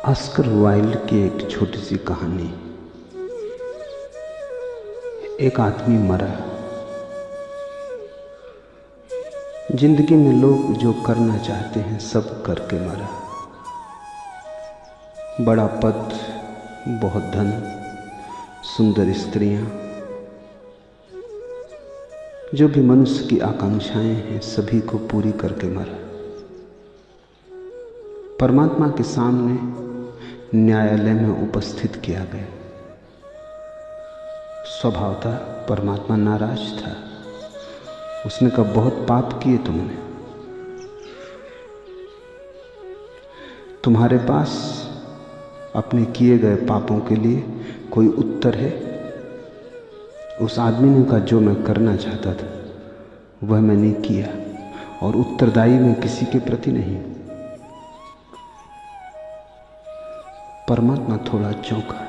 Oscar Wilde की एक छोटी सी कहानी। एक आदमी मरा। जिंदगी में लोग जो करना चाहते हैं सब करके मरा। बड़ा पद, बहुत धन, सुंदर स्त्रियां, जो भी मनुष्य की आकांक्षाएं हैं सभी को पूरी करके मरा। परमात्मा के सामने न्यायालय में उपस्थित किया गया। स्वभावतः परमात्मा नाराज था। उसने कहा, बहुत पाप किए तुमने। तुम्हारे पास अपने किए गए पापों के लिए कोई उत्तर है? उस आदमी ने कहा, जो मैं करना चाहता था वह मैंने किया और उत्तरदायी मैं किसी के प्रति नहीं। परमात्मा थोड़ा चौंका।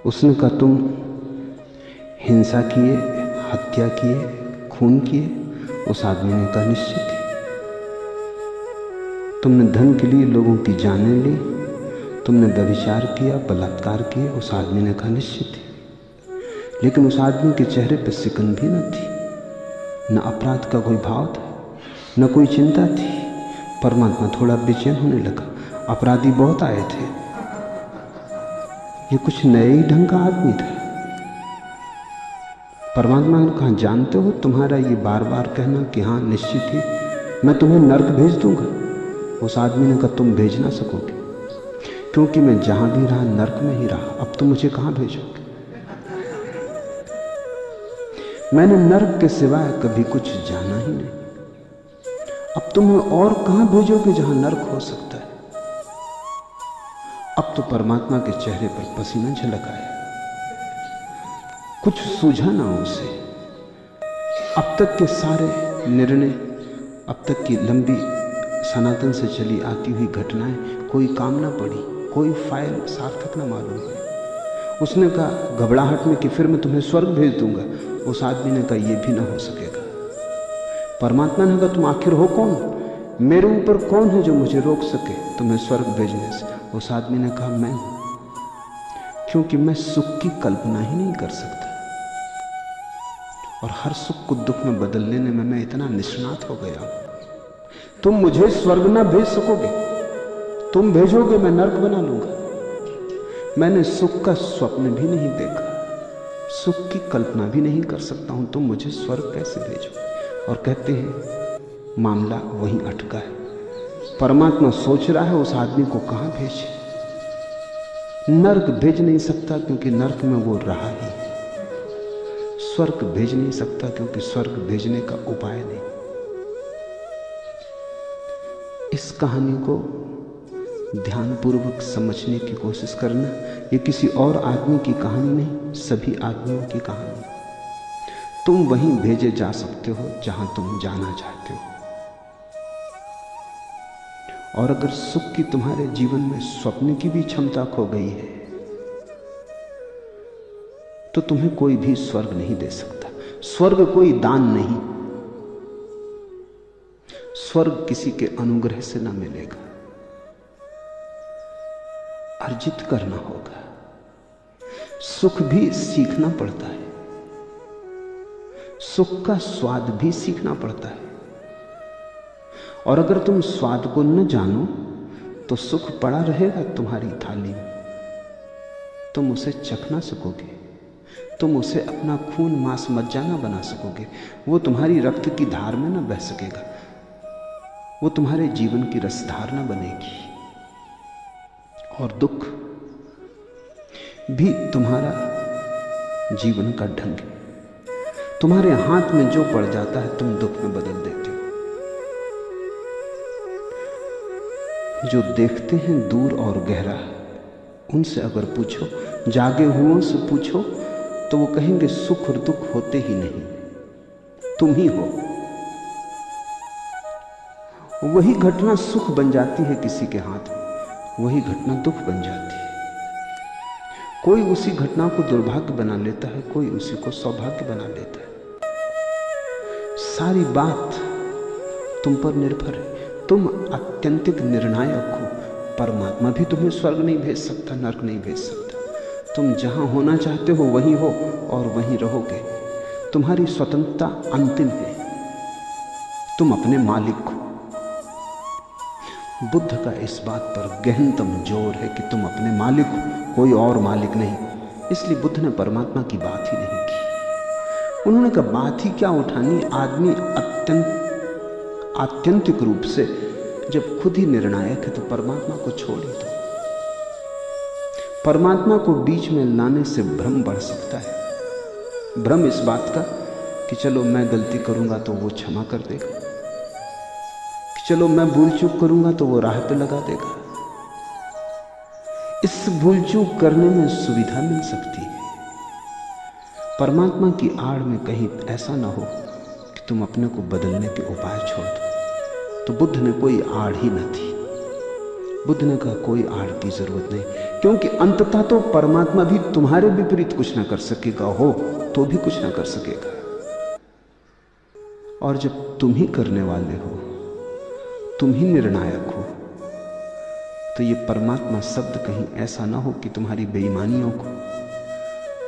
उसने कहा, तुम हिंसा किए, हत्या किए, खून किए? उस आदमी ने कहा, निश्चित ही। तुमने धन के लिए लोगों की जानें ली, तुमने व्यभिचार किया, बलात्कार किए? उस आदमी ने कहा, निश्चित ही। लेकिन उस आदमी के चेहरे पर सिकन भी न थी, न अपराध का कोई भाव था, न कोई चिंता थी। परमात्मा थोड़ा बेचैन होने लगा। अपराधी बहुत आए थे, ये कुछ नए ही ढंग का आदमी था। परमात्मा ने कहा, जानते हो तुम्हारा ये बार बार कहना कि हाँ निश्चित ही मैं तुम्हें नर्क भेज दूंगा। उस आदमी ने कहा, तुम भेज ना सकोगे, क्योंकि मैं जहां भी रहा नर्क में ही रहा। अब तुम मुझे कहां भेजोगे? मैंने नर्क के सिवाय कभी कुछ जाना ही नहीं। अब तुम्हें और कहां भेजोगे जहां नर्क हो सकता है? अब तो परमात्मा के चेहरे पर पसीना झलक आया। कुछ सूझा ना उसे। अब तक के सारे निर्णय, अब तक की लंबी सनातन से चली आती हुई घटनाएं कोई काम ना पड़ी, कोई फाइल सार्थक ना मालूम हुई। उसने कहा घबराहट में कि फिर मैं तुम्हें स्वर्ग भेज दूंगा। उस आदमी ने कहा, यह भी ना हो सकेगा। परमात्मा ने कहा, तुम आखिर हो कौन? मेरे ऊपर कौन है जो मुझे रोक सके तुम्हें स्वर्ग भेजने से? उस आदमी ने कहा, मैं हूं, क्योंकि मैं सुख की कल्पना ही नहीं कर सकता और हर सुख को दुख में बदल लेने में मैं इतना निष्णात हो गया हूं। तुम मुझे स्वर्ग ना भेज सकोगे, तुम भेजोगे मैं नर्क बना लूंगा। मैंने सुख का स्वप्न भी नहीं देखा, सुख की कल्पना भी नहीं कर सकता हूं, तुम मुझे स्वर्ग कैसे भेजोगे? और कहते हैं मामला वहीं अटका है। परमात्मा सोच रहा है उस आदमी को कहां भेजे। नर्क भेज नहीं सकता क्योंकि नर्क में वो रहा ही है। स्वर्ग भेज नहीं सकता क्योंकि स्वर्ग भेजने का उपाय नहीं। इस कहानी को ध्यानपूर्वक समझने की कोशिश करना। ये किसी और आदमी की कहानी नहीं, सभी आदमियों की कहानी। तुम वहीं भेजे जा सकते हो जहां तुम जाना चाहते हो। और अगर सुख की तुम्हारे जीवन में स्वप्न की भी क्षमता खो गई है तो तुम्हें कोई भी स्वर्ग नहीं दे सकता। स्वर्ग कोई दान नहीं, स्वर्ग किसी के अनुग्रह से ना मिलेगा, अर्जित करना होगा। सुख भी सीखना पड़ता है, सुख का स्वाद भी सीखना पड़ता है। और अगर तुम स्वाद को न जानो तो सुख पड़ा रहेगा तुम्हारी थाली में, तुम उसे चख ना सकोगे, तुम उसे अपना खून मांस मज्जा ना बना सकोगे, वो तुम्हारी रक्त की धार में ना बह सकेगा, वो तुम्हारे जीवन की रसधार ना बनेगी। और दुख भी तुम्हारा जीवन का ढंग है। तुम्हारे हाथ में जो पड़ जाता है तुम दुख में बदल देते हो। जो देखते हैं दूर और गहरा, उनसे अगर पूछो, जागे हुओं से पूछो, तो वो कहेंगे सुख और दुख होते ही नहीं, तुम ही हो। वही घटना सुख बन जाती है किसी के हाथ में, वही घटना दुख बन जाती है। कोई उसी घटना को दुर्भाग्य बना लेता है, कोई उसी को सौभाग्य बना लेता है। सारी बात तुम पर निर्भर है। तुम अत्यंतिक निर्णायक हो। परमात्मा भी तुम्हें स्वर्ग नहीं भेज सकता, नरक नहीं भेज सकता। तुम जहां होना चाहते हो वहीं हो और वहीं रहोगे। तुम्हारी स्वतंत्रता अंतिम है, तुम अपने मालिक हो। बुद्ध का इस बात पर गहनतम जोर है कि तुम अपने मालिक हो, कोई और मालिक नहीं। इसलिए बुद्ध ने परमात्मा की बात ही नहीं की। उन्होंने कहा बात ही क्या उठानी, आदमी आत्यंतिक रूप से जब खुद ही निर्णायक है तो परमात्मा को छोड़ ही दो। परमात्मा को बीच में लाने से भ्रम बढ़ सकता है। भ्रम इस बात का कि चलो मैं गलती करूंगा तो वो क्षमा कर देगा, कि चलो मैं भूल चूक करूंगा तो वो राह पे लगा देगा। इस भूल चूक करने में सुविधा मिल सकती है। परमात्मा की आड़ में कहीं ऐसा ना हो कि तुम अपने को बदलने के उपाय छोड़ दो। तो बुद्ध ने कोई आड़ ही न थी। बुद्ध ने कहा कोई आड़ की जरूरत नहीं, क्योंकि अंततः तो परमात्मा भी तुम्हारे विपरीत कुछ ना कर सकेगा, हो तो भी कुछ ना कर सकेगा। और जब तुम ही करने वाले हो, तुम ही निर्णायक हो, तो ये परमात्मा शब्द कहीं ऐसा ना हो कि तुम्हारी बेईमानियों को,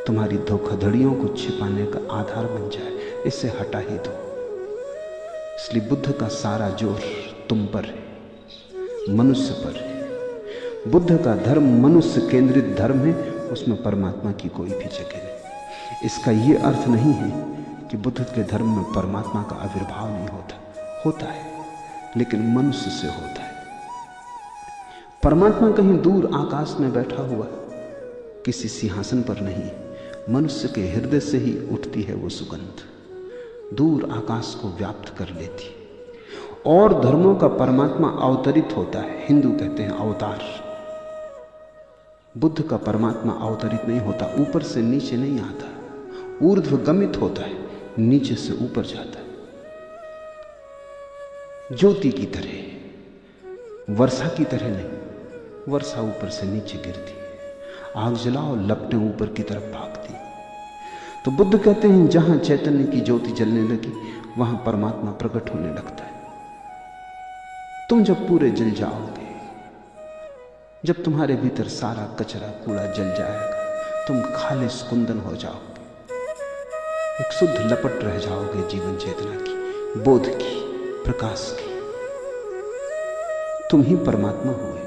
तुम्हारी धोखाधड़ियों को छिपाने का आधार बन जाए। इसे हटा ही दो। इसलिए बुद्ध का सारा जोर तुम पर है, मनुष्य पर है। बुद्ध का धर्म मनुष्य केंद्रित धर्म है, उसमें परमात्मा की कोई भी जगह नहीं। इसका यह अर्थ नहीं है कि बुद्ध के धर्म में परमात्मा का आविर्भाव नहीं होता, होता है, लेकिन मनुष्य से होता है। परमात्मा कहीं दूर आकाश में बैठा हुआ किसी सिंहासन पर नहीं, मनुष्य के हृदय से ही उठती है वो सुगंध, दूर आकाश को व्याप्त कर लेती। और धर्मों का परमात्मा अवतरित होता है, हिंदू कहते हैं अवतार। बुद्ध का परमात्मा अवतरित नहीं होता, ऊपर से नीचे नहीं आता, ऊर्ध्वगमित होता है, नीचे से ऊपर जाता है। ज्योति की तरह, वर्षा की तरह नहीं। वर्षा ऊपर से नीचे गिरती, आग जलाओ लपटें ऊपर की तरफ भागती। तो बुद्ध कहते हैं जहां चैतन्य की ज्योति जलने लगी वहां परमात्मा प्रकट होने लगता है। तुम जब पूरे जल जाओगे, जब तुम्हारे भीतर सारा कचरा कूड़ा जल जाएगा, तुम खालिस कुंदन हो जाओगे, एक शुद्ध लपट रह जाओगे जीवन चेतना की, बोध की, प्रकाश की। तुम ही परमात्मा हुए।